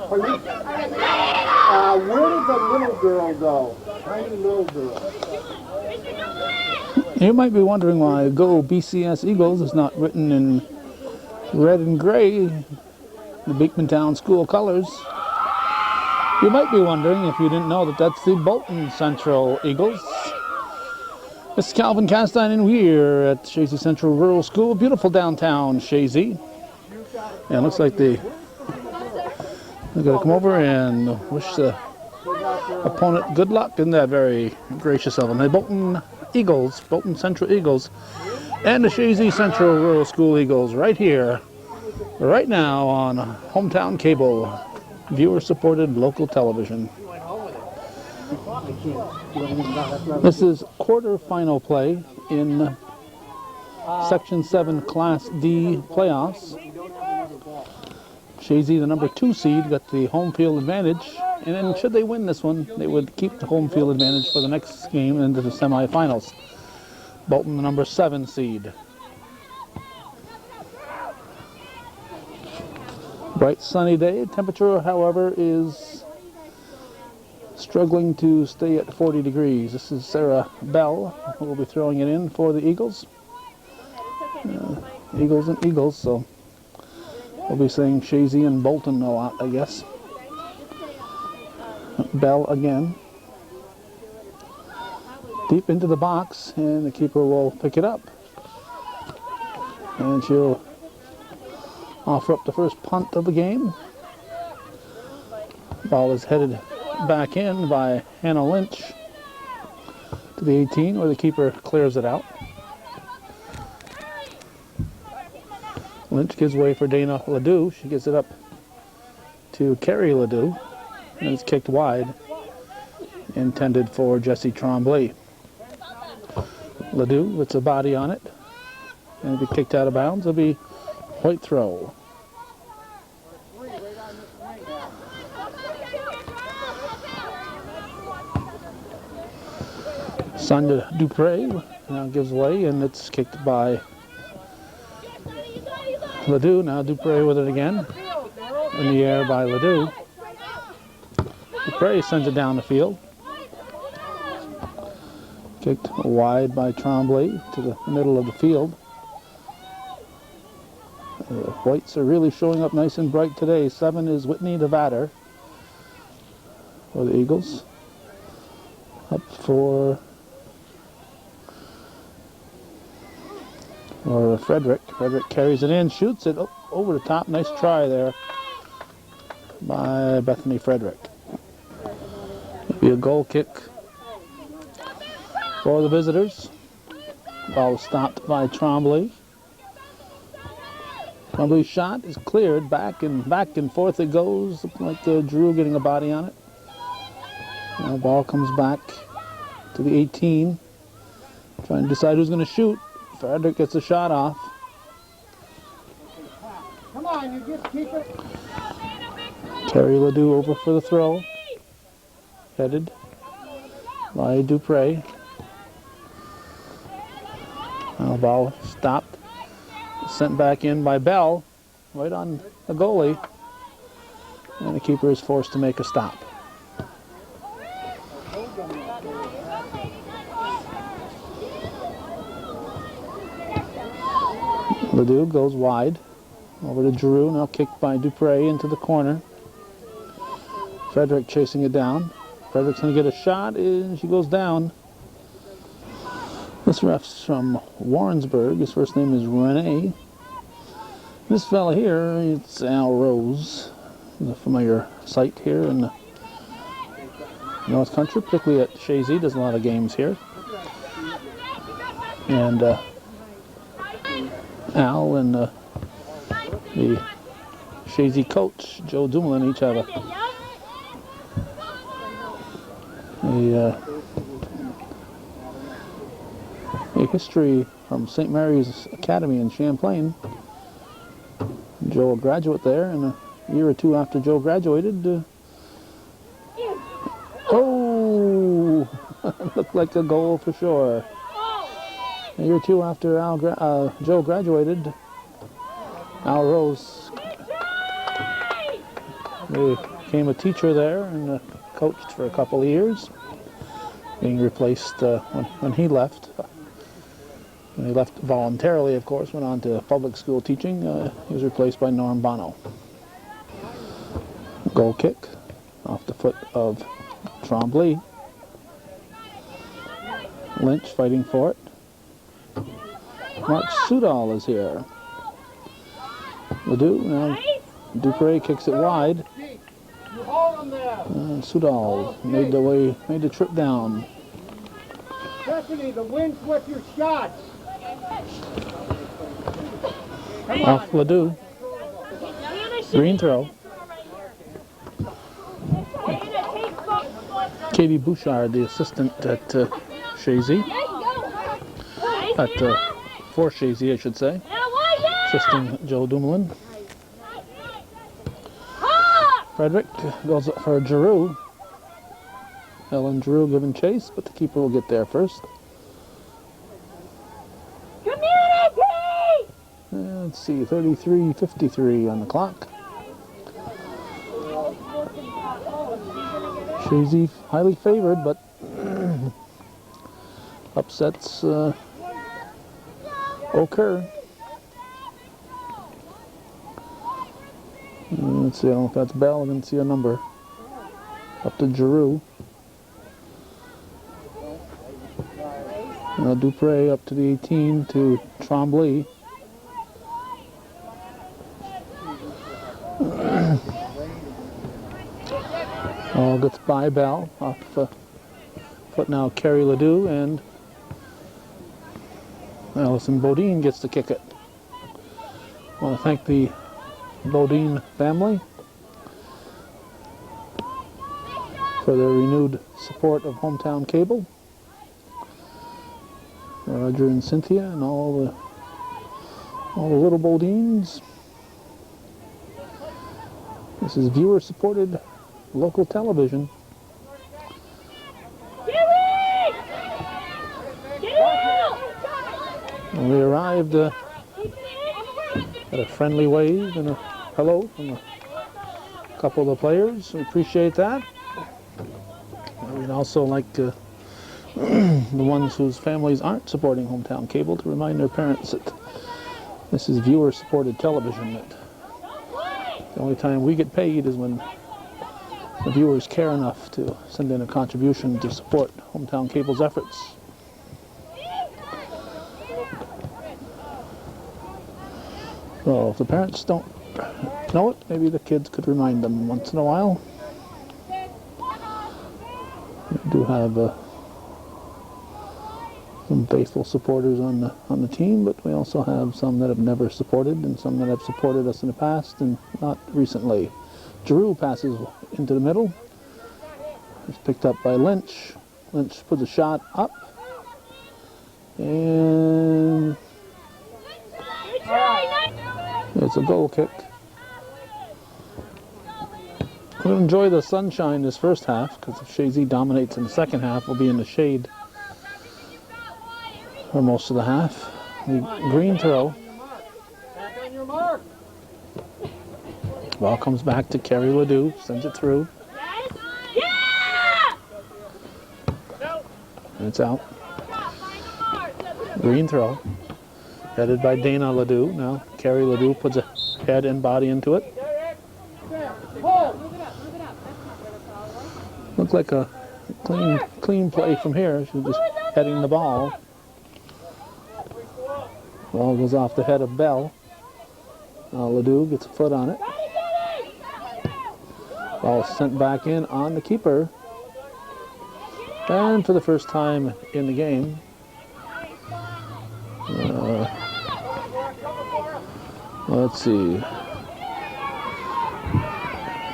Where did the little girl go? Tiny little girl. You might be wondering why Go BCS Eagles is not written in red and gray, the Beekmantown school colors. You might be wondering, if you didn't know, that that's the Bolton Central Eagles. It's Calvin Castine and we're at Chazy Central Rural School, beautiful downtown Chazy. And it looks like they're going to come over and wish the opponent good luck. Isn't that very gracious of them? The Bolton Eagles, Bolton Central Eagles, and the Chazy Central Rural School Eagles right here, right now on Hometown Cable, viewer-supported local television. This is quarterfinal play in Section VII Class D playoffs. Chazy, the number 2 seed, got the home field advantage, and then should they win this one, they would keep the home field advantage for the next game into the semifinals. Bolton, the number 7 seed. Bright sunny day. Temperature, however, is struggling to stay at 40 degrees. This is Sarah Bell who will be throwing it in for the Eagles. Eagles and Eagles, so we'll be saying Chazy and Bolton a lot, I guess. Bell again. Deep into the box, and the keeper will pick it up. And she'll offer up the first punt of the game. Ball is headed back in by Hannah Lynch to the 18, where the keeper clears it out. Lynch gives way for Dana Ledoux. She gets it up to Carrie Ledoux, and it's kicked wide, intended for Jessie Tremblay. Ledoux puts a body on it, and it'll be kicked out of bounds. It'll be white throw. Sonia Dupre now gives way, and it's kicked by Ledoux. Now Dupre with it again. In the air by Ledoux. Dupre sends it down the field. Kicked wide by Tremblay to the middle of the field. The whites are really showing up nice and bright today. 7 is Whitney DeVatter for the Eagles. Up for Frederick. Frederick carries it in, shoots it over the top. Nice try there by Bethany Frederick. It'll be a goal kick for the visitors. Ball was stopped by Tremblay. Tremblay's shot is cleared. Back and forth it goes. Looking like Drew getting a body on it. Now the ball comes back to the 18. Trying to decide who's going to shoot. Frederick gets a shot off. Come on, you just keep it. Terry Ledoux over for the throw. Headed by Dupre. Now the ball stopped. Sent back in by Bell. Right on the goalie. And the keeper is forced to make a stop. Ledoux goes wide. Over to Drew. Now kicked by Dupre into the corner. Frederick chasing it down. Frederick's going to get a shot, and she goes down. This ref's from Warrensburg. His first name is Renee. This fella here, it's Al Rose. The familiar sight here in the North Country, particularly at Chazy. Does a lot of games here. And Al and the Chazy coach, Joe Dumoulin, each have a history from St. Mary's Academy in Champlain. Joe, a graduate there, and a year or two after Joe graduated, looked like a goal for sure. A year or two after Joe graduated, Al Rose became a teacher there and coached for a couple of years, being replaced when he left. When he left voluntarily, of course, went on to public school teaching. He was replaced by Norm Bono. Goal kick off the foot of Trombley. Lynch fighting for it. Mark Sudol is here. Ledoux, now Dupre kicks it wide. And Sudol made the trip down. Stephanie, the wind's with your shots. Off Ledoux. Green throw. Katie Bouchard, the assistant at Chazy. For Chazy, I should say. Assisting Joe Dumoulin. Frederick goes up for Giroux. Ellen Giroux giving chase, but the keeper will get there first. Let's see, 33:53 on the clock. Chazy highly favored, but upsets occur. Let's see, I don't know if that's Bell. I didn't see a number. Up to Giroux. Dupre up to the 18 to Trombley. All gets by Bell. Off foot now Carrie Ledoux, and Allison Bodine gets to kick it. I want to thank the Bodine family for their renewed support of Hometown Cable. Roger and Cynthia and all the little Bodines. This is viewer-supported local television. And we arrived at a friendly wave and a hello from a couple of the players. We appreciate that. We'd also like the ones whose families aren't supporting Hometown Cable to remind their parents that this is viewer-supported television. That the only time we get paid is when the viewers care enough to send in a contribution to support Hometown Cable's efforts. So if the parents don't know it, maybe the kids could remind them once in a while. We do have some faithful supporters on the team, but we also have some that have never supported and some that have supported us in the past and not recently. Giroux passes into the middle. It's picked up by Lynch. Lynch puts a shot up. And it's a goal kick. We'll enjoy the sunshine this first half, because if Chazy dominates in the second half, we'll be in the shade for most of the half. The green throw. Back on your mark. Ball comes back to Carrie Ledoux, sends it through. And it's out. Green throw. Headed by Dana Ledoux. Now Carrie Ledoux puts a head and body into it. Looked like a clean play from here. She's just heading the ball. Ball goes off the head of Bell. Now Ledoux gets a foot on it. Ball sent back in on the keeper. And for the first time in the game, let's see.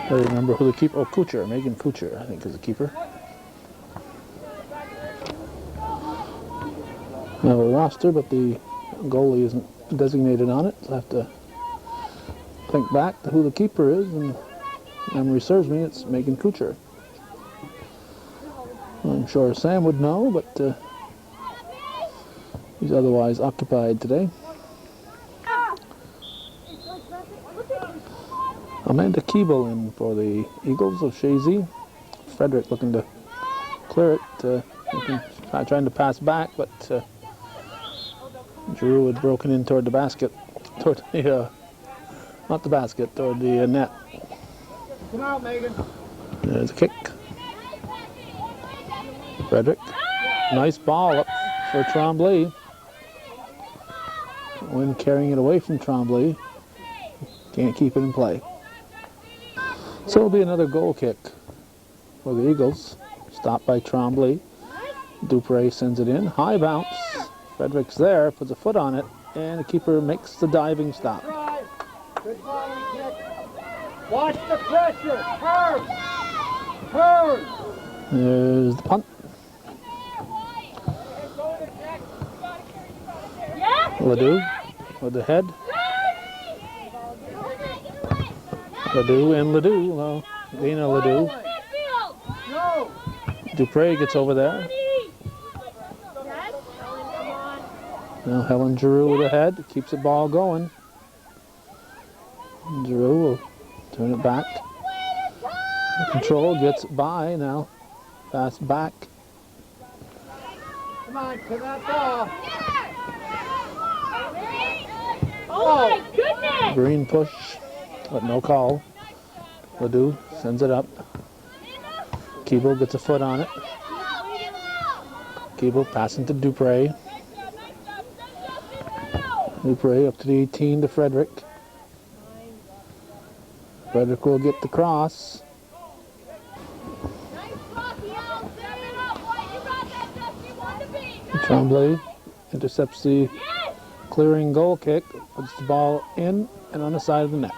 I remember who the keeper. Oh, Kuchar, Megan Kuchar, I think, is the keeper. We have a roster, but the goalie isn't designated on it, so I have to think back to who the keeper is, and memory serves me, it's Megan Kuchar. I'm sure Sam would know, but he's otherwise occupied today. Amanda Keeble in for the Eagles of Chazy. Frederick looking to clear it, trying to pass back, but Drew had broken in toward the basket, toward the, not the basket, toward the net. Come out, Megan. There's a kick. Frederick, nice ball up for Tremblay. When carrying it away from Tremblay, can't keep it in play. So it'll be another goal kick for the Eagles. Stopped by Tremblay. Dupre sends it in. High bounce. Frederick's there, puts a foot on it, and the keeper makes the diving stop. Good volley kick. Watch the pressure. Turn. Turn. There's the punt. Ledoux with the head. Ledoux and Ledoux. Well, Dana Ledoux. Dupre gets over there. Now Helen Giroux with the head. Keeps the ball going. Giroux will turn it back. Control gets by now. Pass back. Come on, to that ball. Oh my goodness! Green push, but no call. Ledoux sends it up. Keeble gets a foot on it. Keeble passing to Dupre. Dupre up to the 18 to Frederick. Frederick will get the cross. Tremblay intercepts the clearing goal kick, puts the ball in and on the side of the net.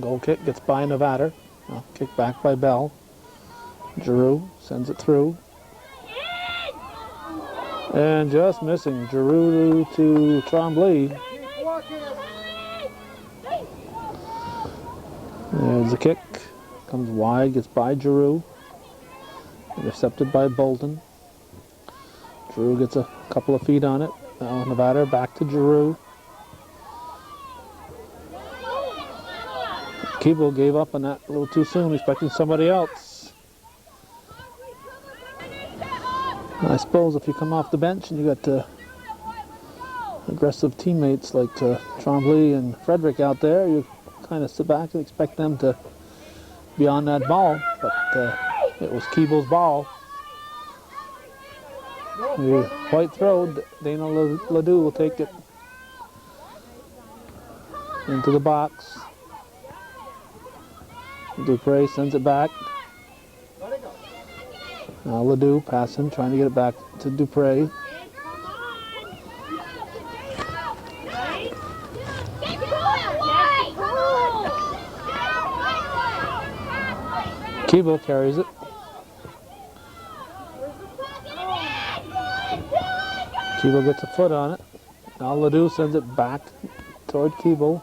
Goal kick gets by Nevada. Kick back by Bell. Giroux sends it through. And just missing. Giroux to Tremblay. There's the kick. Comes wide, gets by Giroux. Intercepted by Bolton. Giroux gets a couple of feet on it. Now Nevada back to Giroux. Keeble gave up on that a little too soon, expecting somebody else. I suppose if you come off the bench and you got aggressive teammates like Tremblay and Frederick out there, you kind of sit back and expect them to be on that ball, but it was Keeble's ball. The white throw, Dana Ledoux will take it into the box. Dupre sends it back. Now Ledoux passing, trying to get it back to Dupre. Keeble carries it. Keeble gets a foot on it. Now Ledoux sends it back toward Keeble.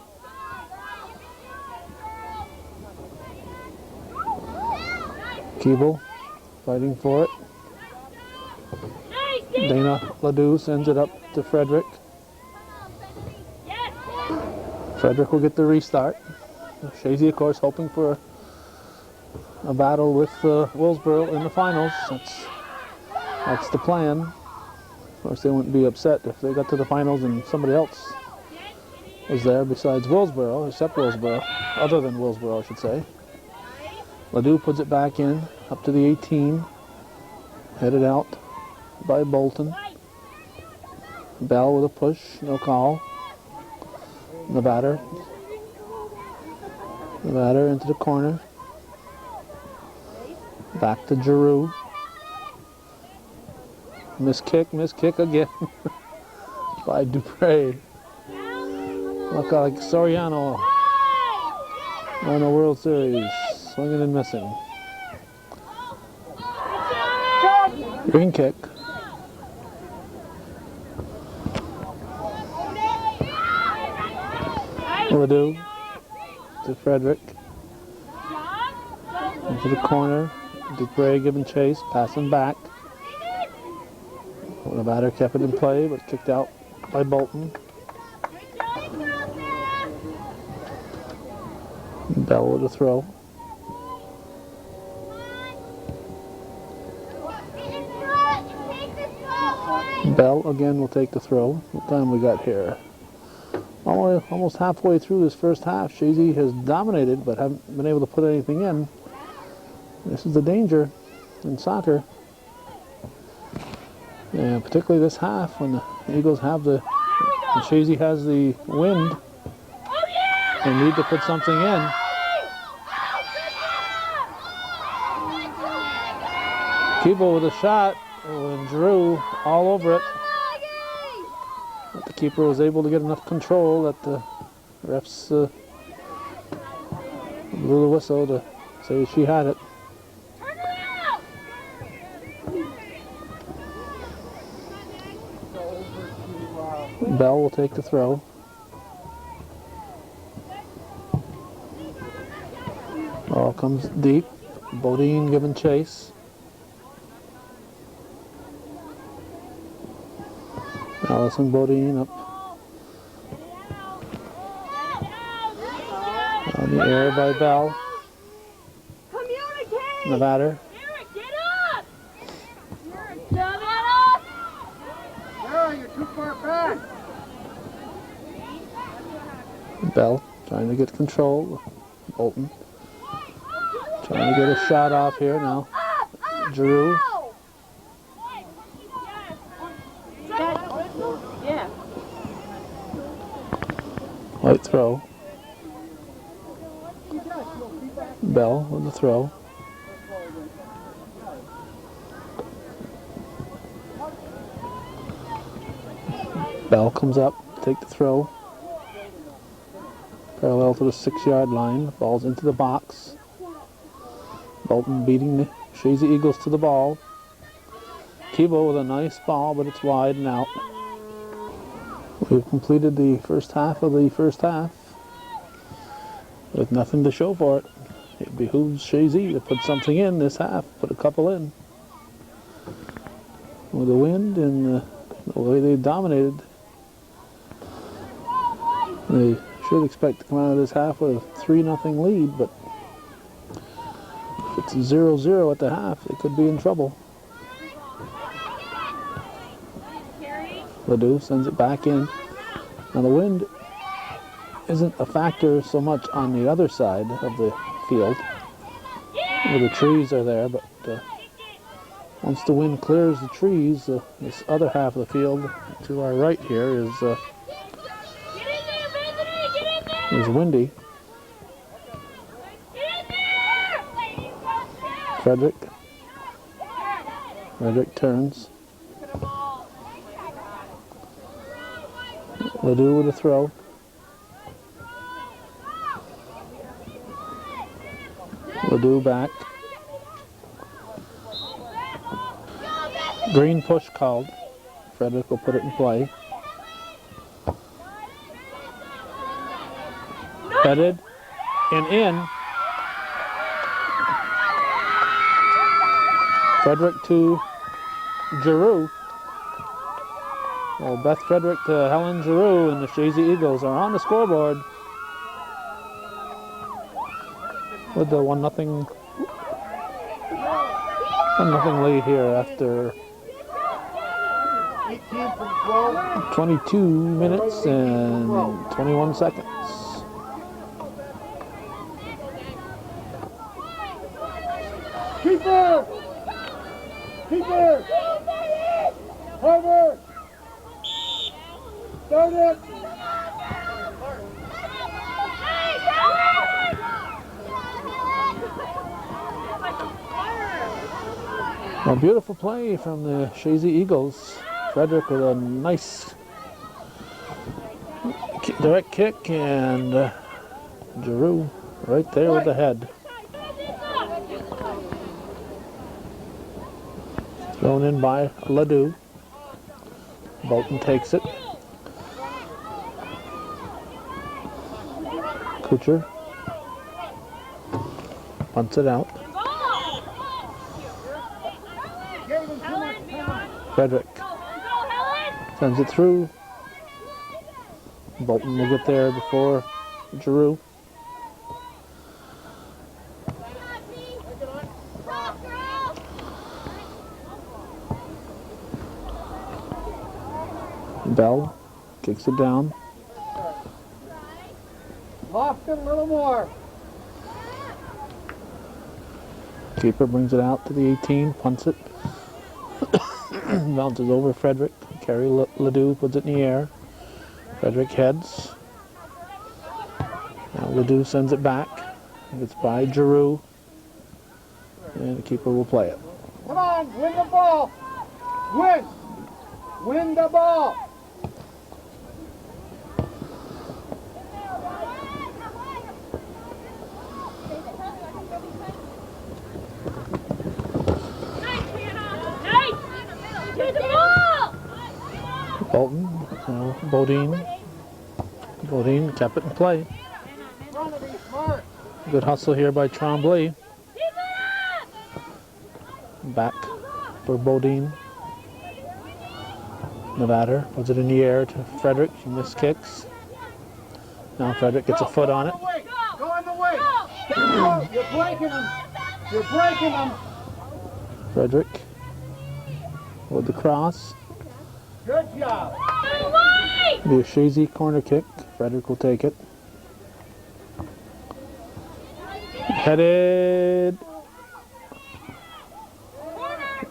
Keeble fighting for it. Dana Ledoux sends it up to Frederick. Frederick will get the restart. Chazy, of course, hoping for a battle with Willsboro in the finals. That's the plan. Of course, they wouldn't be upset if they got to the finals and somebody else was there besides Willsboro, except Willsboro, other than Willsboro, I should say. Ledoux puts it back in, up to the 18, headed out by Bolton. Bell with a push, no call. Nevada into the corner. Back to Giroux. Miss kick again by Dupre. Look like Soriano won the World Series. Swinging and missing. Green kick. Ledoux to Frederick. Into the corner. Dupre giving chase, passing back. Nevada kept it in play, but kicked out by Bolton. Bell with a throw. Bell again will take the throw. What time we got here? Almost halfway through this first half. Chazy has dominated but haven't been able to put anything in. This is the danger in soccer. And particularly this half when the Eagles have when Chazy has the wind. They need to put something in. Keeper with a shot, and Drew all over it. But the keeper was able to get enough control that the refs blew the whistle to say she had it. Bell will take the throw. Ball comes deep. Bodine giving chase. Allison Bodine up on the air by Bell. Nevada. You're too far back. Bell trying to get control. Bolton trying to get a shot off here now. Drew. Light throw. Bell with the throw. Bell comes up, take the throw. Parallel to the 6-yard line. Ball's into the box. Bolton beating the Chazy Eagles to the ball. Kibo with a nice ball, but it's wide and out. We've completed the first half of the first half with nothing to show for it. It behooves Chazy to put something in this half, put a couple in. With the wind and the way they dominated, they should expect to come out of this half with a 3-0 lead, but if it's 0-0 at the half, they could be in trouble. Ledoux sends it back in. Now the wind isn't a factor so much on the other side of the field, where the trees are there, but once the wind clears the trees, this other half of the field to our right here is windy. Frederick turns. Ledoux with a throw. Ledoux back. Green push called. Frederick will put it in play. Headed and in. Frederick to Giroux. Well, Beth Frederick to Helen Giroux, and the Chazy Eagles are on the scoreboard with the 1-0 lead here after 22 minutes and 21 seconds. Keeper! Keeper! Harvard! Start it! A beautiful play from the Chazy Eagles. Frederick with a nice direct kick, and Giroux right there with the head. Thrown in by Ledoux. Bolton takes it. Kucher punts it out. Frederick sends it through. Bolton will get there before Giroux. Bell kicks it down. Loft it a little more. Keeper brings it out to the 18, punts it. Bounces over Frederick. Kerry Ledoux puts it in the air. Frederick heads. Now Ledoux sends it back. It's by Giroux. And the keeper will play it. Come on, win the ball. Win. Win the ball. Bolton, Bodine kept it in play. Good hustle here by Tremblay. Back for Bodine. Nevada puts it in the air to Frederick. She missed kicks. Now Frederick gets a foot on it. Go in the way. You're breaking them. You're breaking them. Frederick with the cross. Good job. Be a Chazy corner kick. Frederick will take it. Headed.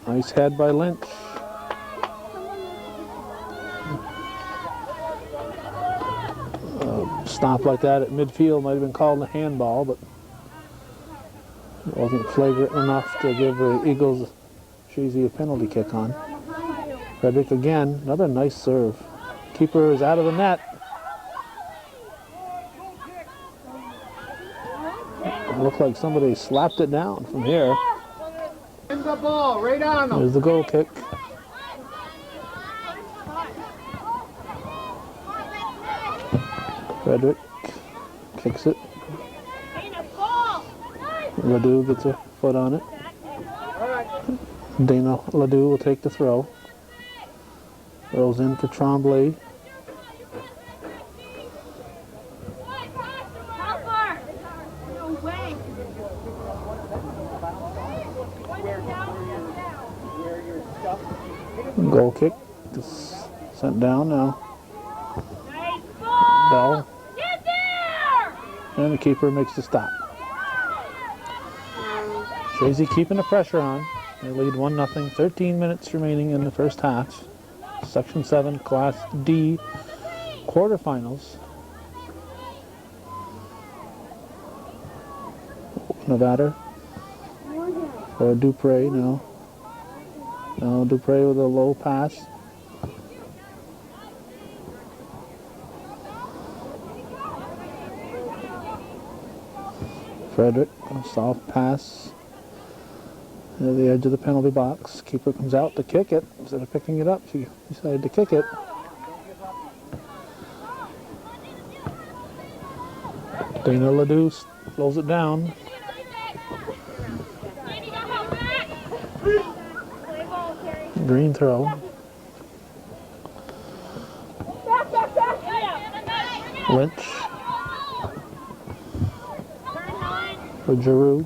Nice head by Lynch. Stop like that at midfield might have been called a handball, but it wasn't flagrant enough to give the Eagles Chazy a penalty kick on. Frederick again, another nice serve. Keeper is out of the net. It looked like somebody slapped it down from here. Win the ball, right on them. There's the goal kick. Frederick kicks it. Ledoux gets a foot on it. Dana Ledoux will take the throw. Throws in for Tremblay. Goal kick. Just sent down now. Bell. And the keeper makes the stop. Chazy keeping the pressure on. They lead 1-0. 13 minutes remaining in the first half. Section 7, Class D quarterfinals. Nevada for Dupre now. Now Dupre with a low pass. Frederick, a soft pass near the edge of the penalty box. Keeper comes out to kick it. Instead of picking it up, she decided to kick it. Dana Ledoux slows it down. Green throw. Lynch for Giroux.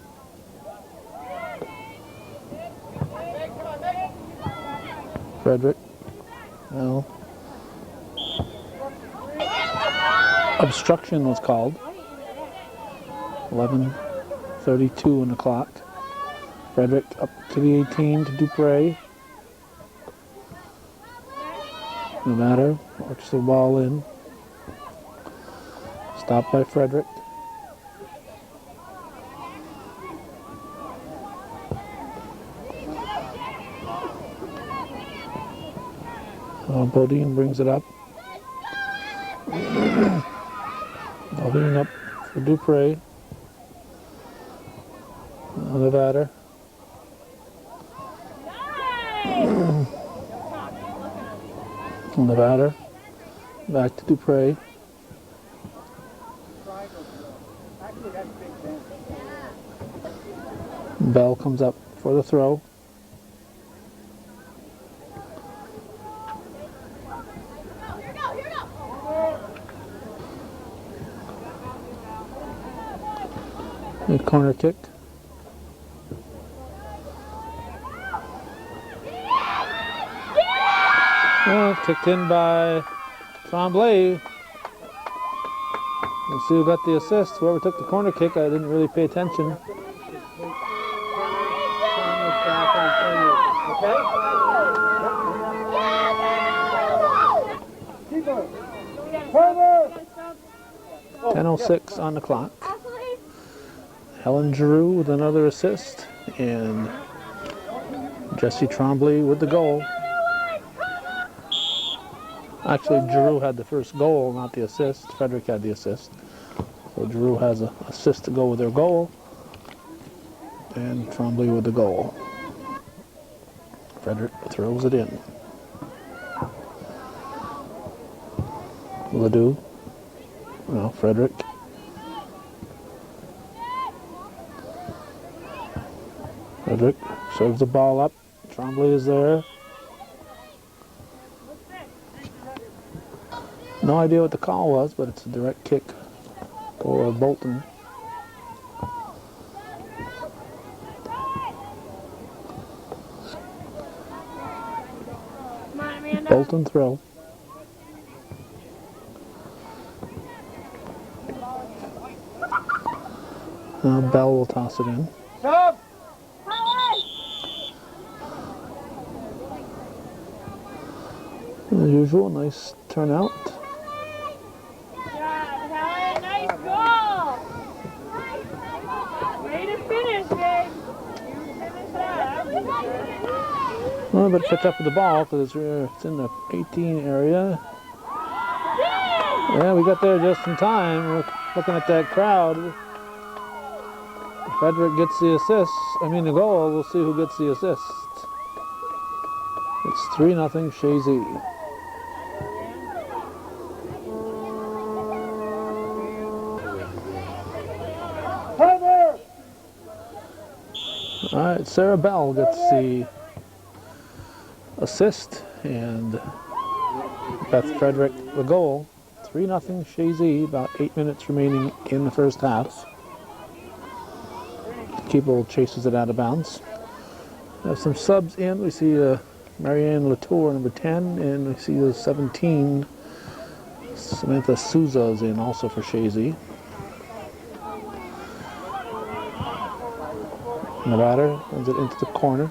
Frederick. Well, obstruction was called. 11:32 on the clock. Frederick up to the 18 to Dupre. No matter. Works the ball in. Stopped by Frederick. Bodine brings it up. Bodine up for Dupre. Nevada. Nevada. Back to Dupre. Bell comes up for the throw. A corner kick. Well, kicked in by Tremblay. Let's see who got the assist. Whoever took the corner kick, I didn't really pay attention. Okay? 10:06 on the clock. Helen Giroux with another assist, and Jessie Tremblay with the goal. Actually, Giroux had the first goal, not the assist. Frederick had the assist. So Giroux has an assist to go with her goal, and Tremblay with the goal. Frederick throws it in. Ledoux. No, Frederick. Frederick serves the ball up. Tremblay is there. No idea what the call was, but it's a direct kick for Bolton. Bolton throw. Now Bell will toss it in. Stop! As usual, nice turnout. Nice goal! Way to finish, babe. You finished that. Well, but catch up with the ball because it's in the 18 area. Yeah, we got there just in time. We're looking at that crowd. If Frederick gets the assist, the goal, we'll see who gets the assist. It's 3-0 Chazy. All right, Sarah Bell gets the assist, and Beth Frederick the goal. 3-0 Chazy, about 8 minutes remaining in the first half. Keeble chases it out of bounds. Have some subs in. We see Marianne Latour, number 10, and we see the 17, Samantha Souza is in also for Chazy. Nevada runs it into the corner.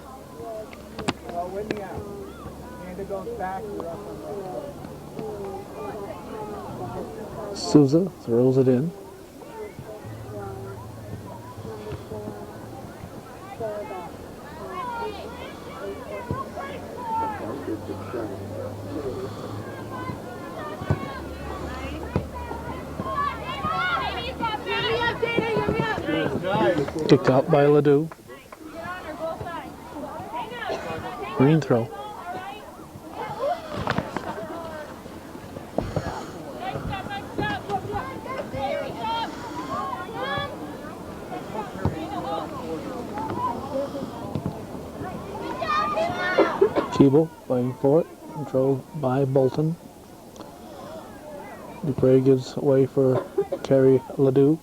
Souza throws it in. Kicked out by Ledoux. Green throw. Keeble fighting for it, controlled by Bolton. Dupre gives way for Carrie Ledoux.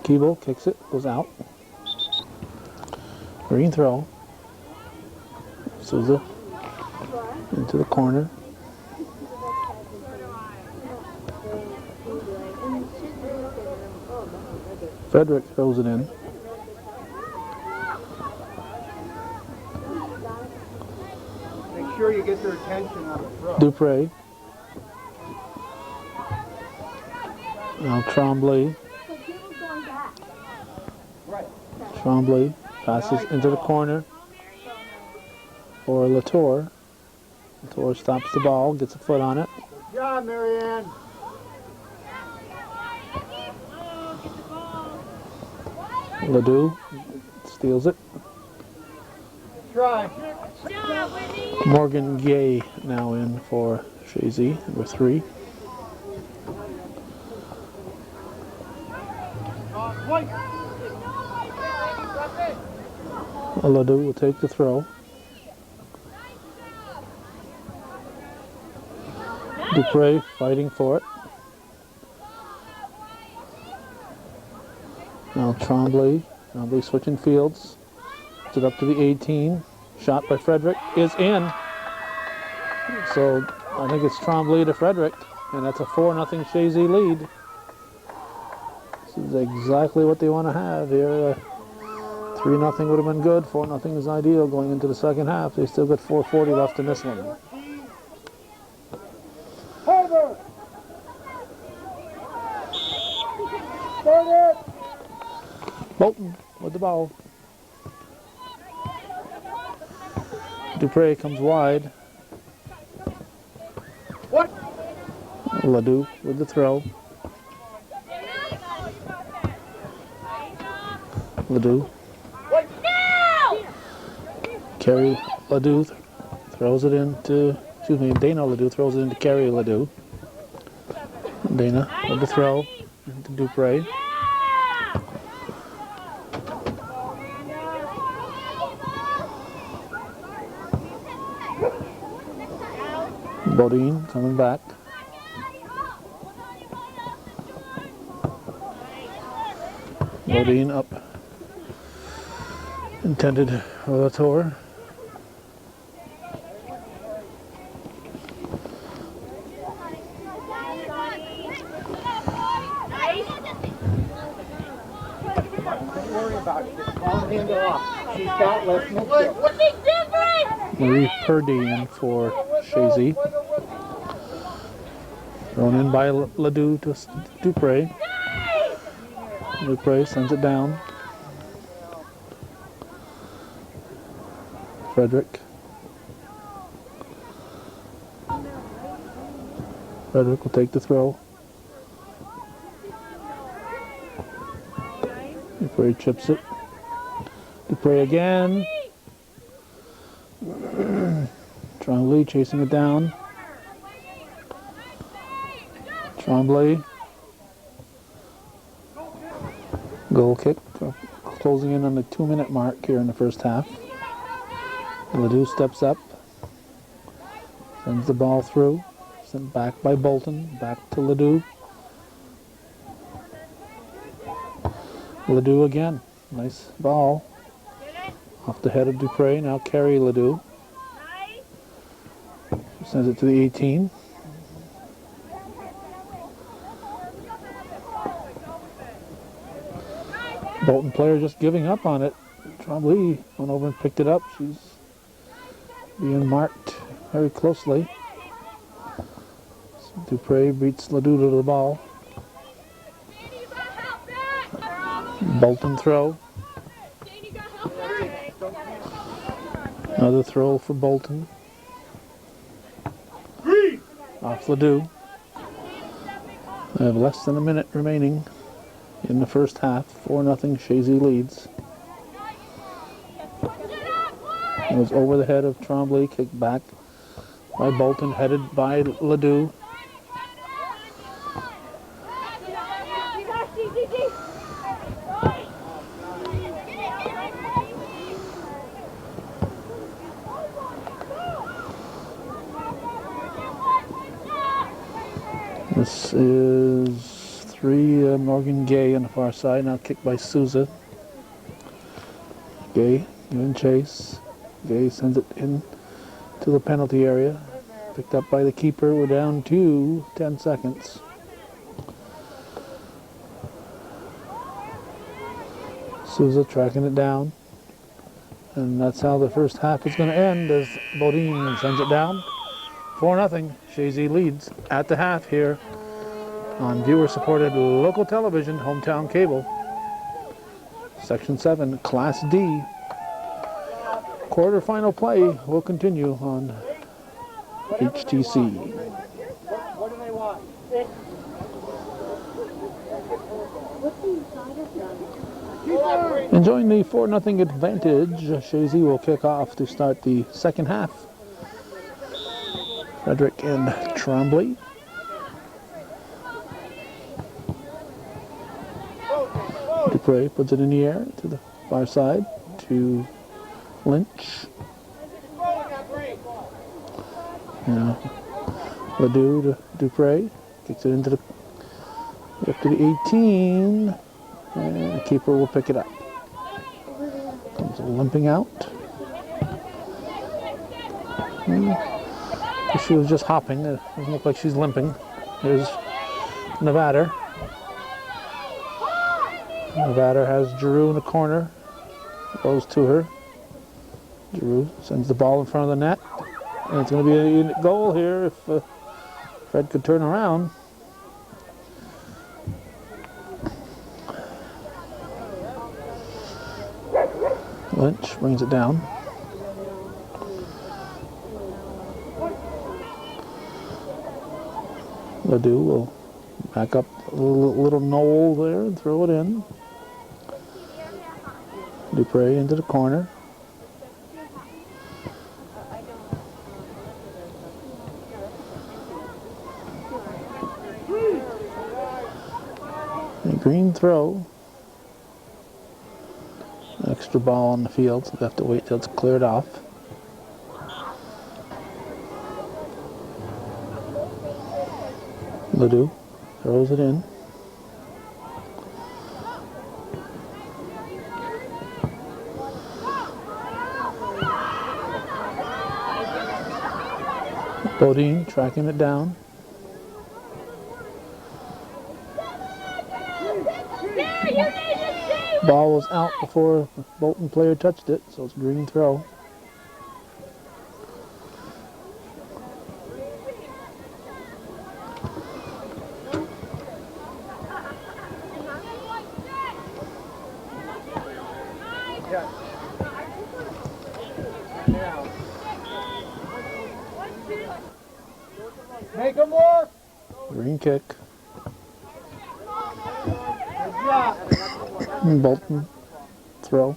Keeble kicks it, goes out. Green throw. Souza into the corner. Frederick throws it in. Make sure you get their attention on the throw. Dupre. Now Tremblay. Tremblay passes into the corner for Latour. Latour stops the ball, gets a foot on it. Good job, Marianne. Ledoux steals it. Try. Morgan Gay now in for Chazy, number 3. Ledoux will take the throw. Dupre fighting for it. Now Tremblay switching fields. Puts it up to the 18. Shot by Frederick is in. So I think it's Trombley to Frederick, and that's a 4-0 Chazy lead. This is exactly what they want to have here. 3-0 would have been good. 4-0 is ideal going into the second half. They still got 4:40 left in this one. Harder. Start it. Bolton with the ball. Dupre comes wide. What? Ledoux with the throw. Ledoux. What? Carry Ledoux throws it into, Dana Ledoux throws it into Carrie Ledoux. Dana with the throw into Dupre. Bodine coming back. Bodine up. Intended for the tour. Don't worry about it. Just call the handle off. She's got less than What's he different? Marie Purdy in for Chazy. Thrown in by Ledoux to Dupre. Dupre sends it down. Frederick. Frederick will take the throw. Dupre chips it. Dupre again. Trombley chasing it down. Trombley. Goal kick. Closing in on the 2-minute mark here in the first half. Ledoux steps up. Sends the ball through. Sent back by Bolton. Back to Ledoux. Ledoux again. Nice ball. Off the head of Dupre. Now carry Ledoux. Sends it to the 18. Bolton player just giving up on it. Trombley went over and picked it up. She's being marked very closely. So Dupre beats Ledoux to the ball. Bolton throw. Another throw for Bolton. Off Ledoux. They have less than a minute remaining in the first half. 4-0 Chazy leads. It was over the head of Trombley, kicked back by Bolton, headed by Ledoux. This is 3 Morgan Gay on the far side, now kicked by Souza. Gay giving chase. Gay sends it in to the penalty area. Picked up by the keeper. We're down to 10 seconds. Souza tracking it down. And that's how the first half is going to end as Bodine sends it down. 4-0. Chazy leads at the half here on viewer-supported local television, hometown cable. Section 7, Class D. Quarterfinal play will continue on HTC. What do they want? Enjoying the 4-0 advantage, Chazy will kick off to start the second half. Frederick and Trombley. Dupre puts it in the air to the far side to Lynch. Now Ledoux to Dupre. Kicks it into the up to the 18. And the keeper will pick it up. Comes limping out. She was just hopping. It doesn't look like she's limping. Here's Nevada. Nevada has Giroux in the corner. Goes to her. Giroux sends the ball in front of the net. And it's going to be a goal here if Fred could turn around. Lynch brings it down. Ledoux will back up a little knoll there and throw it in. Dupre into the corner. A green throw. Extra ball on the field, so we have to wait till it's cleared off. Ledoux throws it in. Bodine tracking it down. Ball was out before the Bolton player touched it, so it's a green throw. Make them work. Green kick. Good job. And Bolton throw.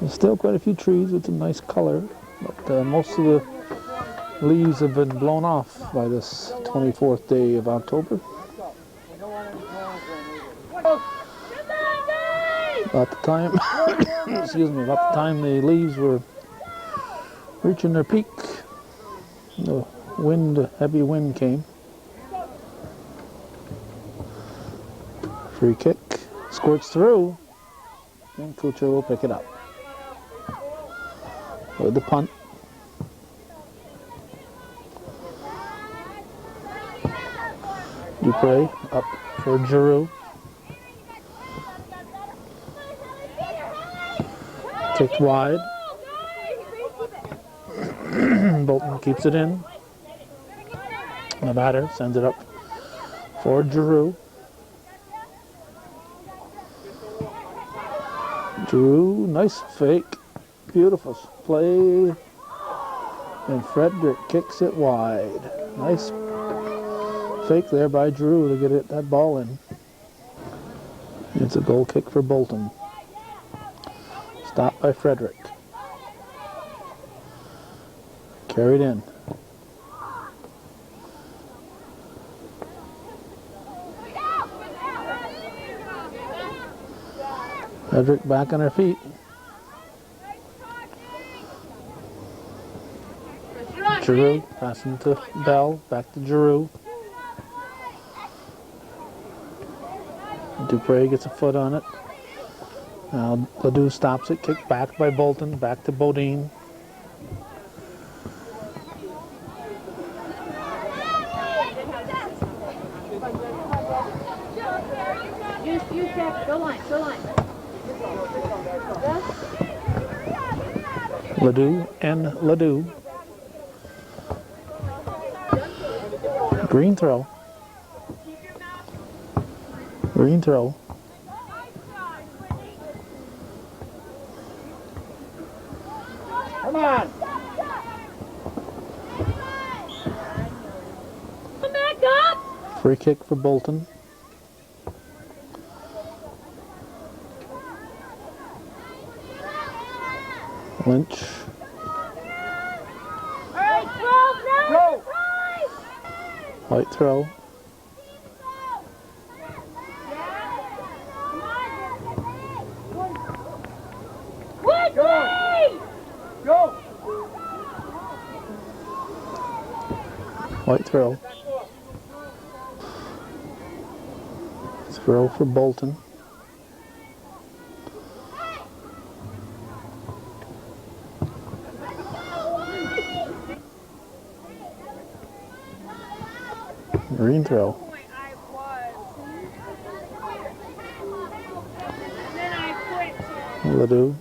There's still quite a few trees with some nice color, but most of the leaves have been blown off by this 24th day of October. About the time, excuse me, about the time the leaves were reaching their peak, the wind, heavy wind came. Free kick, squirts through, and Kucher will pick it up. With the punt. Dupre up for Giroux. Kicked wide. Bolton keeps it in. The batter sends it up for Giroux. Giroux, nice fake. Beautiful play. And Frederick kicks it wide. Nice fake there by Giroux to get that ball in. It's a goal kick for Bolton. Stopped by Frederick. Carried in. Frederick back on her feet. Giroux passing to Bell. Back to Giroux. Dupre gets a foot on it. Now Ledoux stops it. Kicked back by Bolton. Back to Bodine. Ledoux and Ledoux. Green throw. Green throw. Come on. Come back up. Free kick for Bolton. Lynch. All right, 12 now. Go. White throw. Go. White throw. Throw for Bolton. Green throw. Ledoux.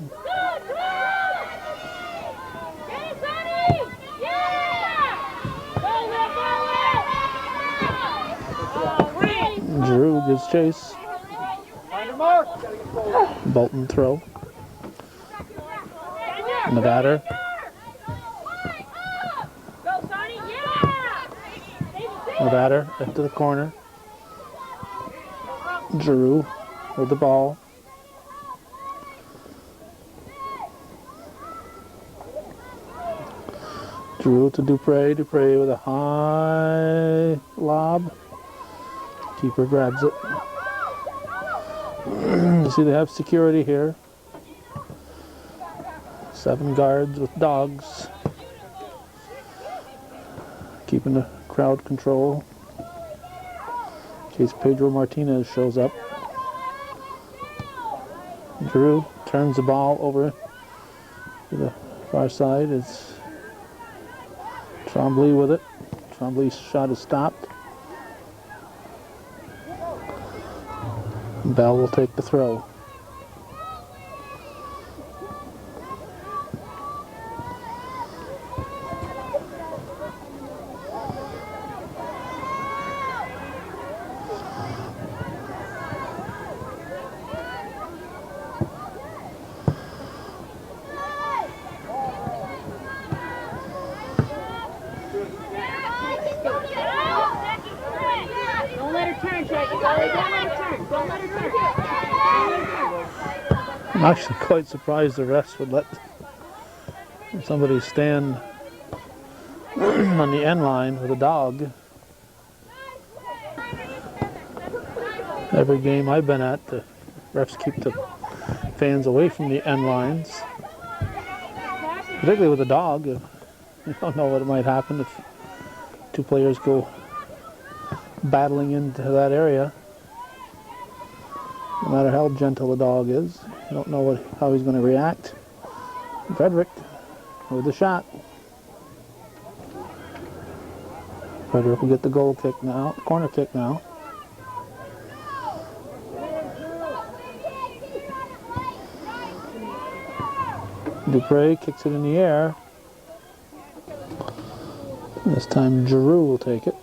Drew gives chase. Bolton throw. Nevada. Nevada into the corner. Drew with the ball. Drew to Dupre. Dupre with a high lob. Keeper grabs it. You see they have security here. 7 guards with dogs. Keeping the crowd control. In case Pedro Martinez shows up. Drew turns the ball over to the far side. It's Trombley with it. Trombley's shot is stopped. Bell will take the throw. I'm actually quite surprised the refs would let somebody stand on the end line with a dog. Every game I've been at, the refs keep the fans away from the end lines. Particularly with a dog. You don't know what might happen if 2 players go battling into that area. No matter how gentle the dog is, you don't know how he's going to react. Frederick with the shot. Frederick will get the goal kick now, corner kick now. Dupre kicks it in the air. This time Giroux will take it.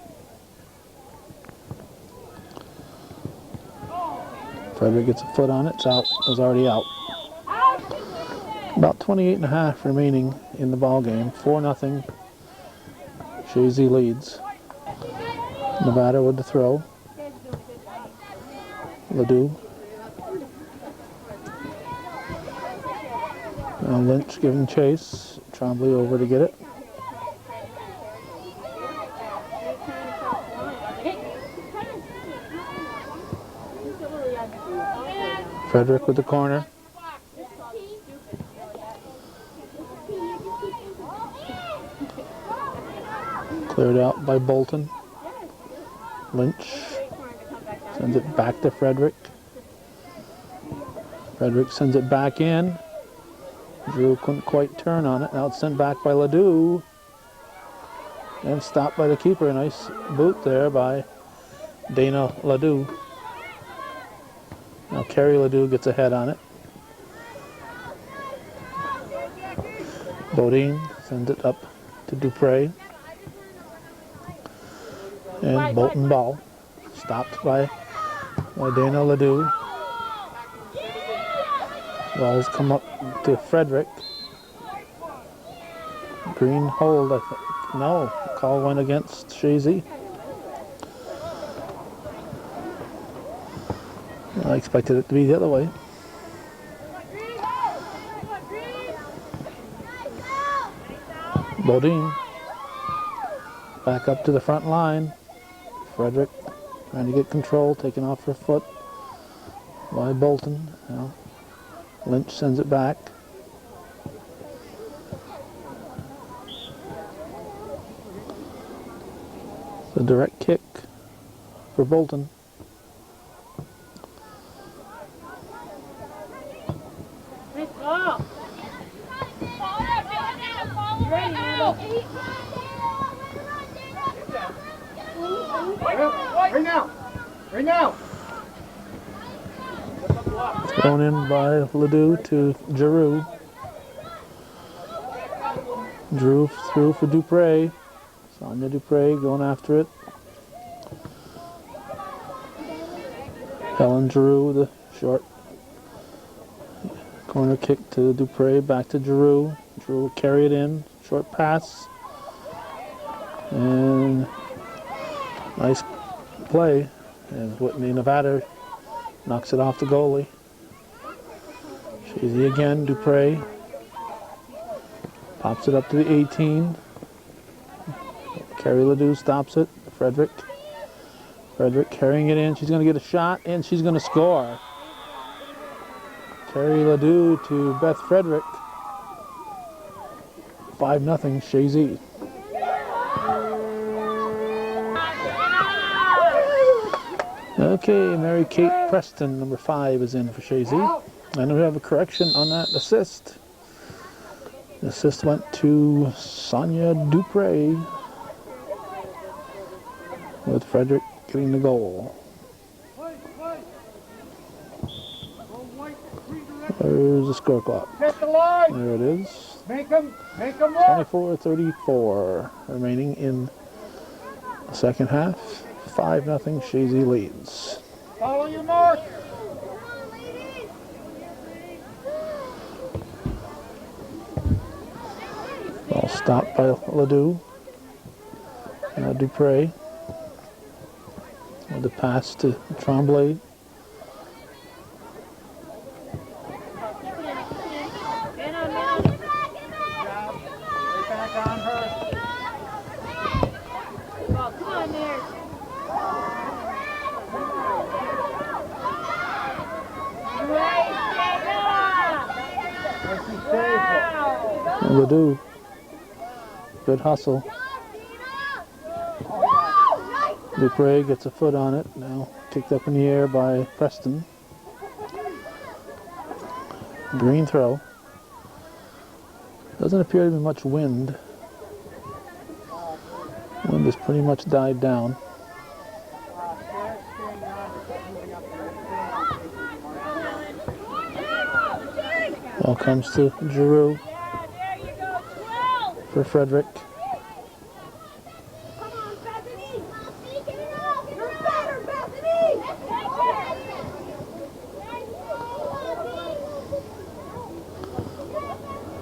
Frederick gets a foot on it. It's out. It was already out. About 28.5 remaining in the ball game. 4-0. Chazy leads. Nevada with the throw. Ledoux. Now Lynch giving chase. Trombley over to get it. Frederick with the corner. Cleared out by Bolton. Lynch sends it back to Frederick. Frederick sends it back in. Drew couldn't quite turn on it. Now it's sent back by Ledoux. And stopped by the keeper. Nice boot there by Dana Ledoux. Now Kerry Ledoux gets a head on it. Bodine sends it up to Dupre. And Bolton ball. Stopped by Dana Ledoux. Balls come up to Frederick. Green hold, I think. No, call went against Chazy. I expected it to be the other way. Bodine back up to the front line. Frederick trying to get control, taken off her foot by Bolton. Now Lynch sends it back. The direct kick for Bolton. Oh. Ready, Randall. Right now. Right now. Thrown in by Ledoux to Giroux. Drew through for Dupre. Sonia Dupre going after it. Helen Giroux with a short corner kick to Dupre. Back to Giroux. Giroux will carry it in. Short pass. And nice play. And Whitney Nevada knocks it off the goalie. Chazy again. Dupre. Pops it up to the 18. Carrie Ledoux stops it. Frederick carrying it in. She's going to get a shot, and she's going to score. Carrie Ledoux to Beth Frederick. 5-0 Chazy. Okay, Mary Kate Preston, number 5, is in for Chazy. And we have a correction on that assist. The assist went to Sonia Dupre, with Frederick getting the goal. There's the score clock. Set the line. There it is. Make them work. 24-34 remaining in the second half. 5-0 Chazy leads. Follow your mark. Ball stopped by Ledoux. Now Dupre with the pass to Tremblay. Ledoux, good hustle. Dupre gets a foot on it, now kicked up in the air by Preston. Green throw. Doesn't appear to be much wind. Wind has pretty much died down. Ball comes to Giroux for Frederick.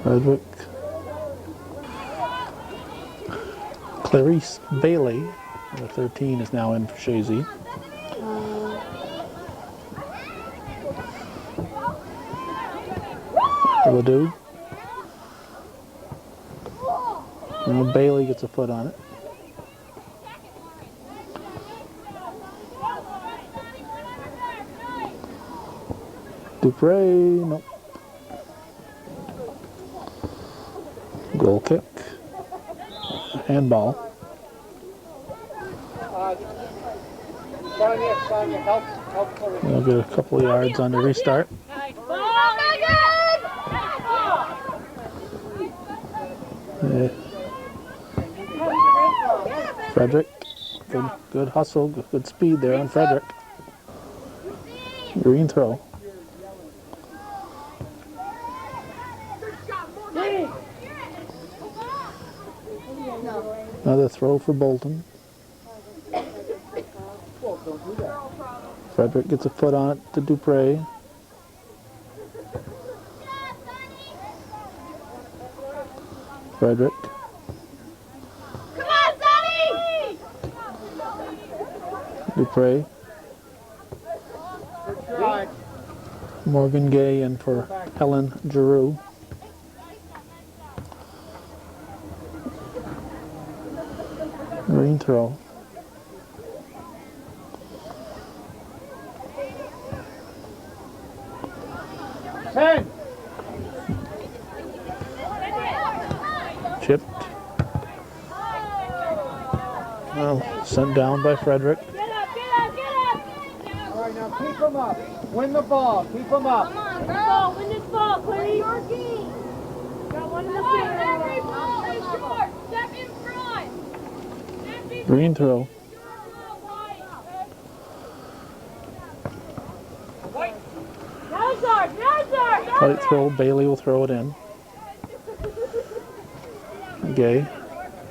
Frederick. Clarice Bailey, number 13, is now in for Chazy. Ledoux. Now Bailey gets a foot on it. Dupre, nope. Goal kick. Handball. Sonia, help We'll get a couple of yards on the restart. Yeah. Frederick, good hustle, good speed there on Frederick. Green throw. Another throw for Bolton. Frederick gets a foot on it to Dupre. Frederick. Come on, Sonny! Dupre. Morgan Gay in for Helen Giroux. Green throw. Chipped. Well, sent down by Frederick. Get up, get up, get up! now keep them up. Win the ball. Keep them up. Come on, girl. Win this ball, please. Got one in the field. Every ball is yours. Step in front. Green throw. Tight throw. Bailey will throw it in. Gay.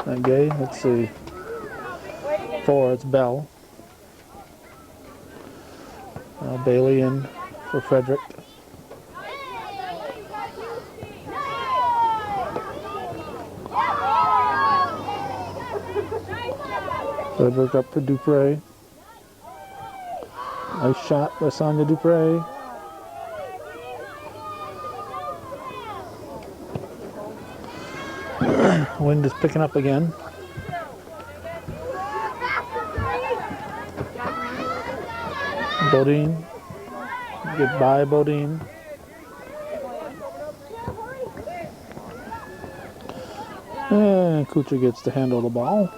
Not Gay. Let's see. 4. It's Bell. Now Bailey in for Frederick. Frederick up for Dupre. Nice shot by Sonia Dupre. Wind is picking up again. Bodine. Get by Bodine. And Kuchar gets to handle the ball.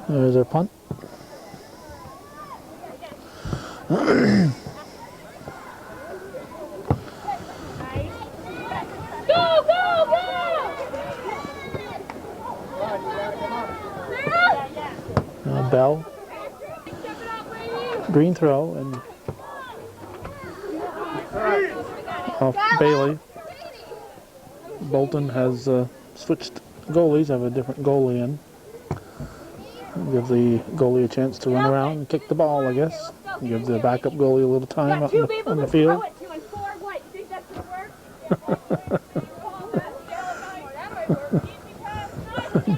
There's our punt. Bell. Green throw and off Bailey. Bolton has switched goalies. Have a different goalie in. Give the goalie a chance to run around and kick the ball, I guess. Give the backup goalie a little time out on the field.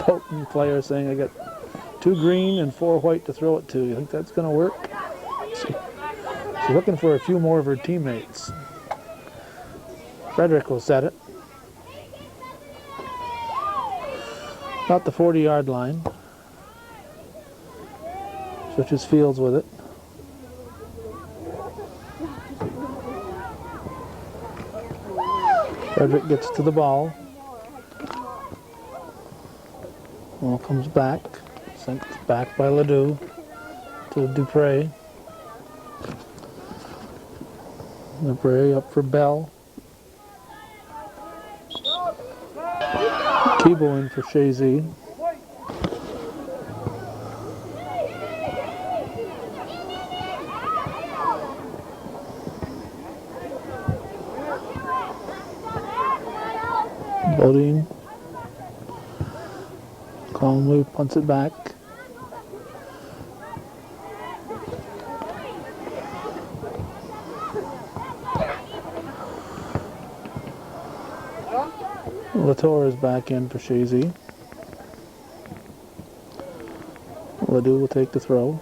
Bolton player saying, I got 2 green and 4 white to throw it to. You think that's going to work? She's looking for a few more of her teammates. Frederick will set it. About the 40-yard line. Switches fields with it. Frederick gets to the ball. Ball comes back. Sent back by Ledoux to Dupre. Dupre up for Bell. Keeble in for Chazy. Bodine calmly punts it back. Latour is back in for Chazy. Ledoux will take the throw.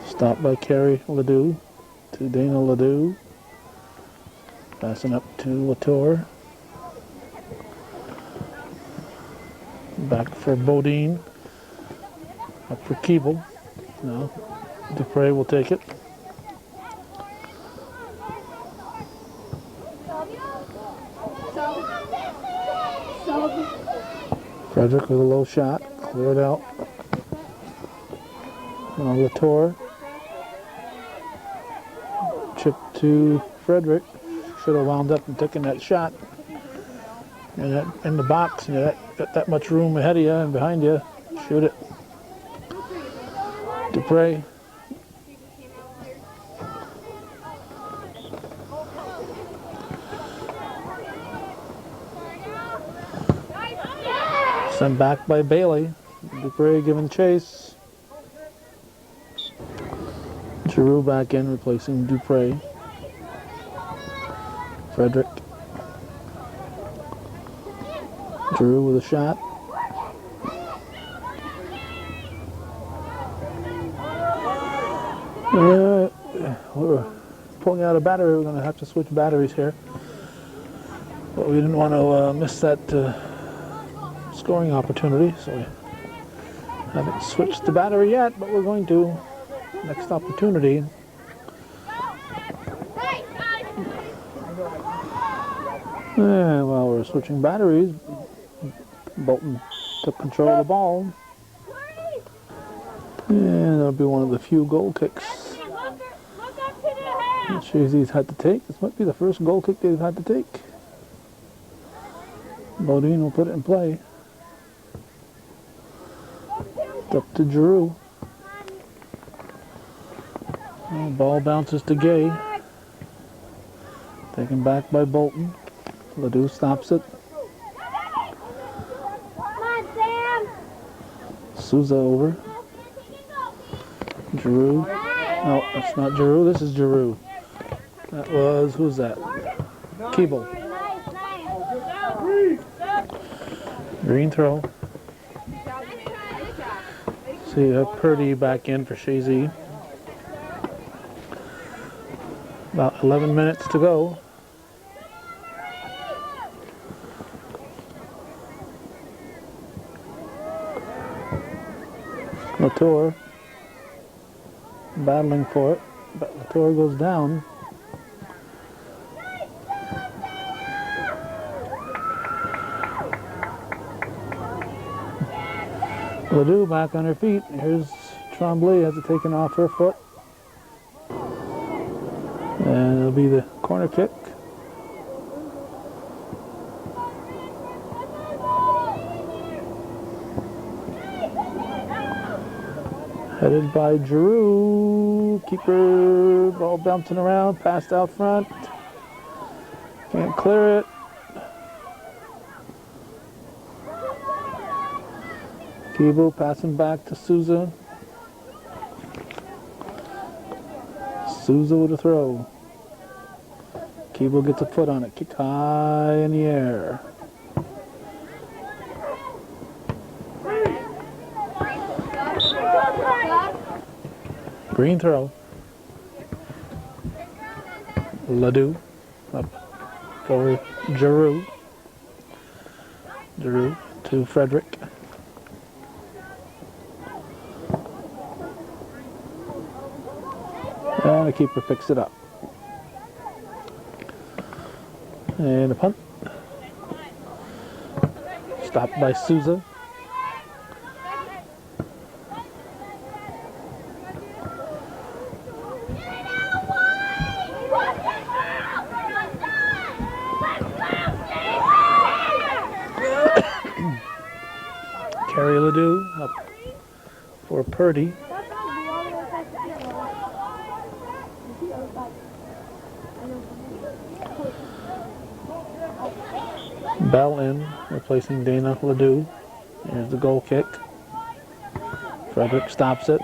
Stopped by Carrie Ledoux to Dana Ledoux. Passing up to Latour. Back for Bodine. Up for Keeble. No. Dupre will take it. Frederick with a low shot. Cleared out. Now Latour. Chip to Frederick. Should have wound up and taken that shot. And that, in the box, and you got that much room ahead of you and behind you. Shoot it. Dupre. Sent back by Bailey. Dupre giving chase. Giroux back in, replacing Dupre. Frederick. Giroux with a shot. We're pulling out a battery. We're going to have to switch batteries here. But we didn't want to miss that scoring opportunity, so we haven't switched the battery yet, but we're going to. Next opportunity. And while we're switching batteries, Bolton took control of the ball. And that'll be one of the few goal kicks that Chazy's had to take. This might be the first goal kick they've had to take. Bodine will put it in play. It's up to Giroux. The ball bounces to Gay. Taken back by Bolton. Ledoux stops it. Souza over. Giroux. No, that's not Giroux. This is Giroux. That was, who's that? Keeble. Green throw. See Purdy back in for Chazy. About 11 minutes to go. Latour battling for it, but Latour goes down. Ledoux back on her feet. Here's Tremblay, has it taken off her foot. And it'll be the corner kick. Headed by Giroux. Keeper, ball bouncing around, passed out front. Can't clear it. Keeble passing back to Souza. Souza with a throw. Keeble gets a foot on it, kicked high in the air. Green throw. Ledoux up for Giroux. Giroux to Frederick. And the keeper picks it up. And a punt. Stopped by Souza. Carry Ledoux up for Purdy. Bell in, replacing Dana Ledoux. Here's the goal kick. Frederick stops it.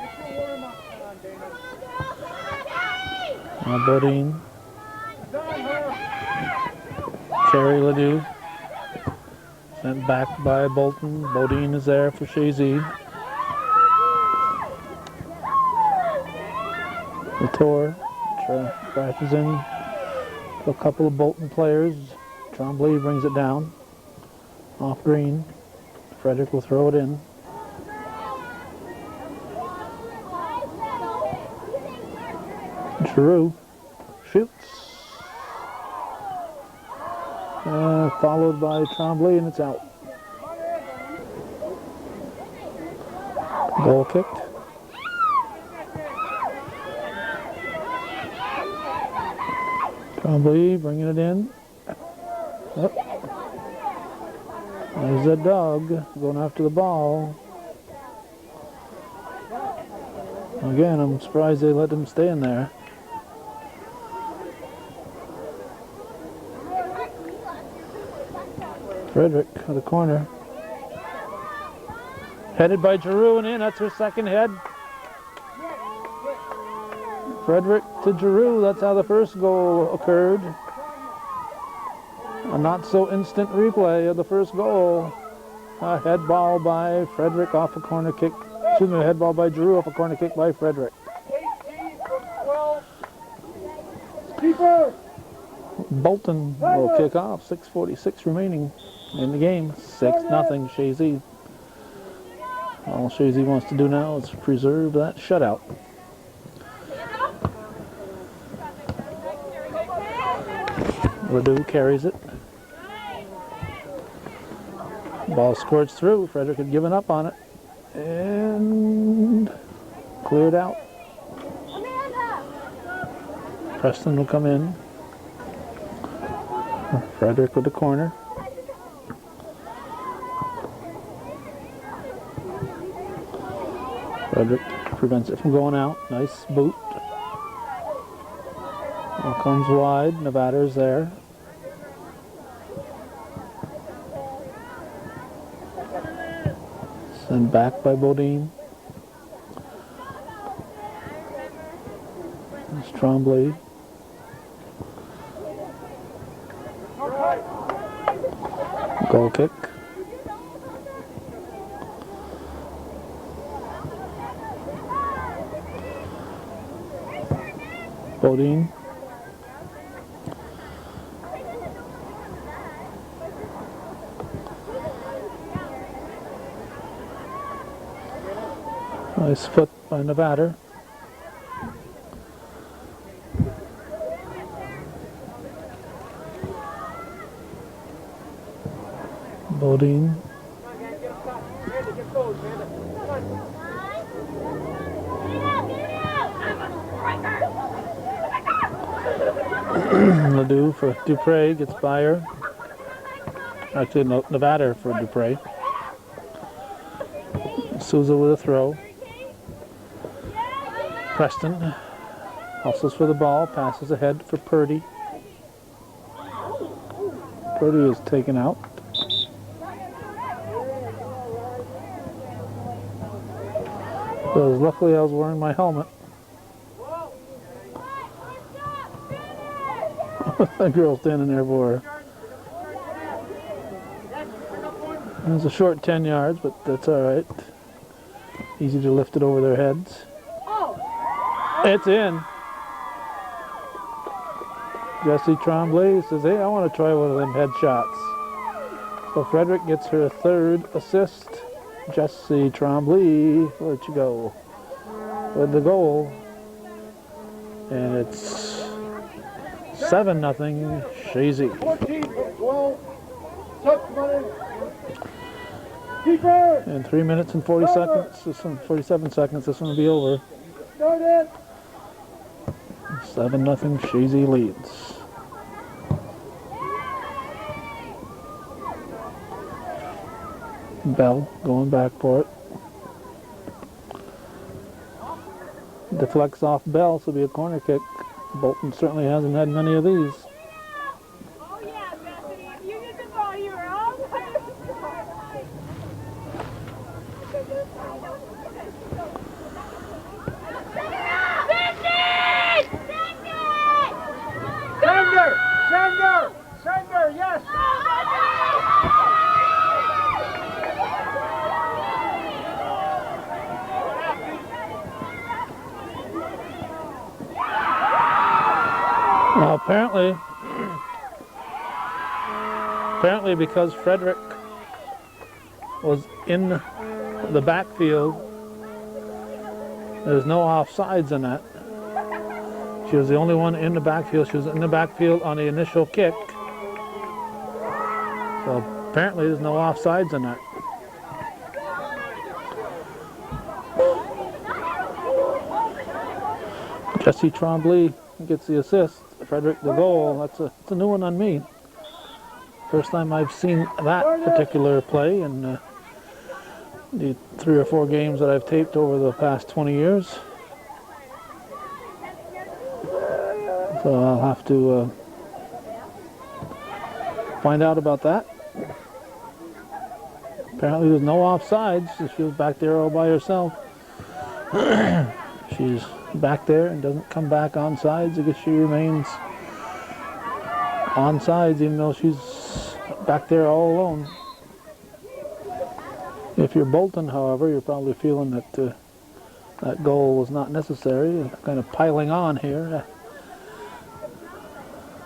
Bodine. Carry Ledoux. Sent back by Bolton. Bodine is there for Chazy. Latour crashes in to a couple of Bolton players. Tremblay brings it down. Off green. Frederick will throw it in. Giroux shoots. Followed by Tremblay, and it's out. Goal kicked. Tremblay bringing it in. Oh. There's that dog going after the ball. Again, I'm surprised they let him stay in there. Frederick at the corner. Headed by Giroux and in. That's her second head. Frederick to Giroux. That's how the first goal occurred. A not so instant replay of the first goal. A head ball by Frederick off a corner kick. Excuse me, a head ball by Giroux off a corner kick by Frederick. Keeper! Bolton will kick off. 6:46 remaining in the game. 6-0 Chazy. All Chazy wants to do now is preserve that shutout. Ledoux carries it. Ball squirts through. Frederick had given up on it and cleared out. Preston will come in. Frederick with the corner. Frederick prevents it from going out. Nice boot. Ball comes wide. Nevada's there. Sent back by Bodine. There's Trombley. Goal kick. Bodine. Nice foot by Nevada. Bodine. Ledoux for Dupre, gets by her. Actually, no, Nevada for Dupre. Souza with a throw. Preston hustles for the ball, passes ahead for Purdy. Purdy is taken out. So luckily I was wearing my helmet. That girl standing there for her. It was a short 10 yards, but that's all right. Easy to lift it over their heads. It's in. Jesse Trombley says, hey, I want to try one of them headshots. So Frederick gets her third assist. Jesse Trombley, where'd you go? With the goal. And it's 7-0 Chazy. 14-12. Touch money. Keeper. In 3 minutes and 40 seconds, 47 seconds, this one will be over. Start it. 7-0 Chazy leads. Bell going back for it. Deflects off Bell, so it'll be a corner kick. Bolton certainly hasn't had many of these. Oh yeah, Bethany, if you get the ball, you're all by Sender, yes. Well, apparently because Frederick was in the backfield, there's no offsides in that. She was the only one in the backfield. She was in the backfield on the initial kick. So apparently there's no offsides in that. Jesse Trombley gets the assist. Frederick the goal. That's a new one on me. First time I've seen that particular play in the 3 or 4 games that I've taped over the past 20 years. So I'll have to find out about that. Apparently there's no offsides. She was back there all by herself. She's back there and doesn't come back on sides. I guess she remains on sides even though she's back there all alone. If you're Bolton, however, you're probably feeling that that goal was not necessary. Kind of piling on here.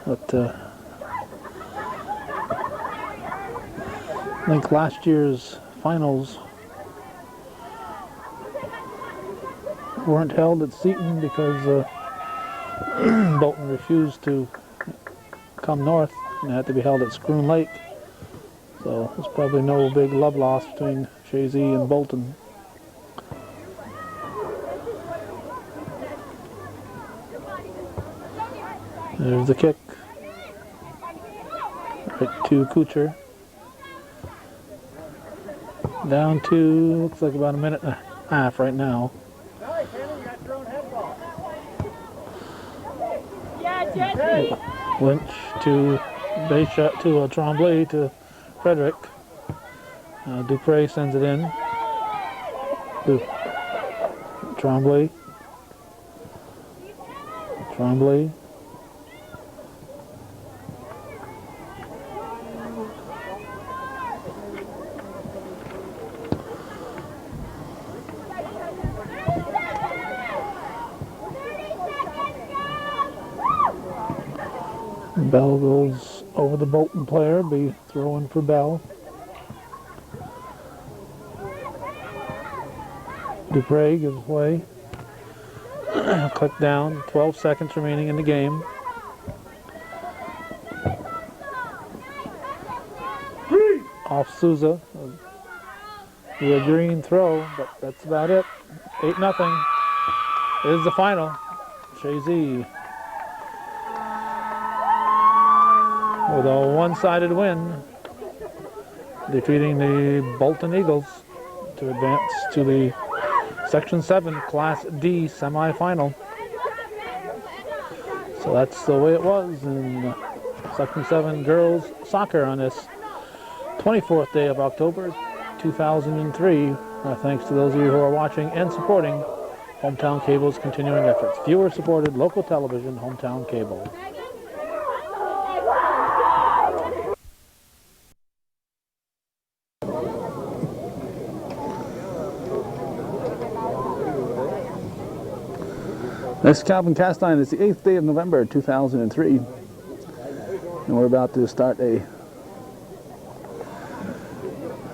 But I think last year's finals weren't held at Seton because Bolton refused to come north and had to be held at Scroon Lake. So there's probably no big love loss between Chazy and Bolton. There's the kick. Right to Kuchar. Down to, looks like about a minute and a half right now. Yeah, Jesse. Lynch to base shot to Tremblay to Frederick. Dupre sends it in. Tremblay. Bell goes over the Bolton player, be throwing for Bell. Dupre gives way. Click down, 12 seconds remaining in the game. Off Souza. A green throw, but that's about it. 8-0 is the final. Chazy with a one-sided win, defeating the Bolton Eagles to advance to the Section VII Class D semifinal. So that's the way it was in Section VII girls soccer on this 24th day of October 2003. Thanks to those of you who are watching and supporting Hometown Cable's continuing efforts. Viewer-supported local television, Hometown Cable. Next Calvin Castine is the 8th day of November 2003, and we're about to start a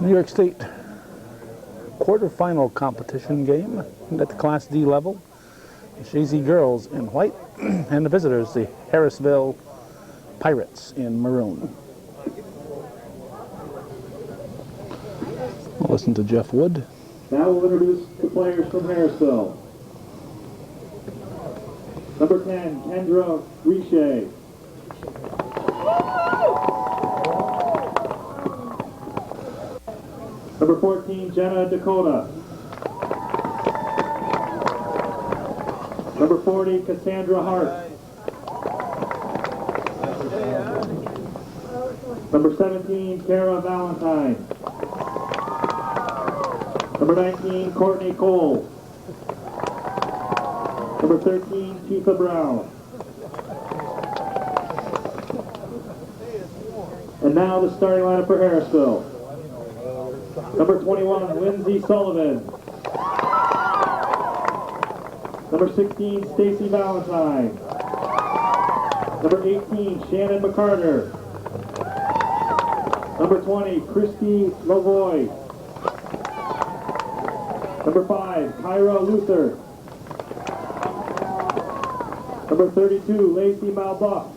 New York State quarterfinal competition game at the Class D level. The Chazy girls in white and the visitors, the Harrisville Pirates, in maroon. We'll listen to Jeff Wood. Now we'll introduce the players from Harrisville. Number 10, Kendra Riche. Number 14, Jenna Dakota. Number 40, Cassandra Hart. Number 17, Kara Valentine. Number 19, Courtney Cole. Number 13, Tifa Brown. And now the starting lineup for Harrisville. Number 21, Lindsay Sullivan. Number 16, Stacy Valentine. Number 18, Shannon McCarter. Number 20, Christy Lavoy. Number 5, Kyra Luther. Number 32, Lacey Malbuff.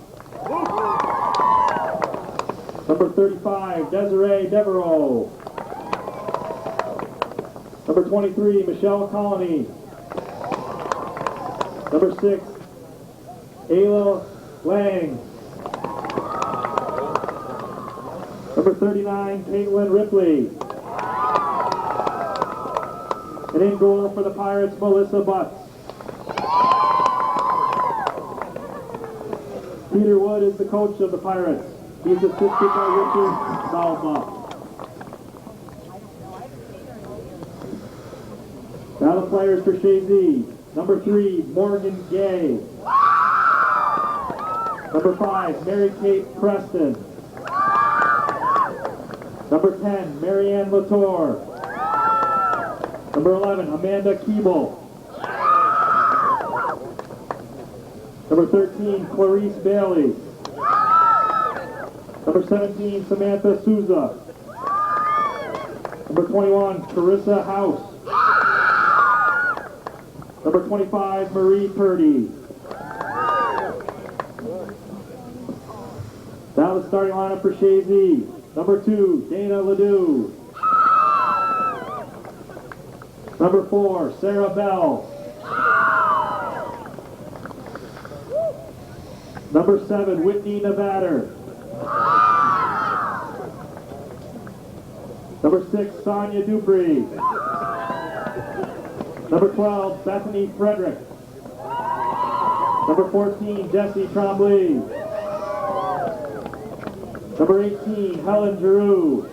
Number 35, Desiree Devereaux. Number 23, Michelle Colony. Number 6, Ayla Lang. Number 39, Caitlin Ripley. And in goal for the Pirates, Melissa Butts. Peter Wood is the coach of the Pirates. He's assisted by Richard Balba. Now the players for Chazy. Number 3, Morgan Gay. Number 5, Mary Kate Preston. Number 10, Marianne Latour. Number 11, Amanda Keeble. Number 13, Clarice Bailey. Number 17, Samantha Souza. Number 21, Carissa House. Number 25, Marie Purdy. Now the starting lineup for Chazy. Number 2, Dana Ledoux. Number 4, Sarah Bell. Number 7, Whitney Nevada. Number 6, Sonia Dupree. Number 12, Bethany Frederick. Number 14, Jessie Trombley. Number 18, Helen Giroux.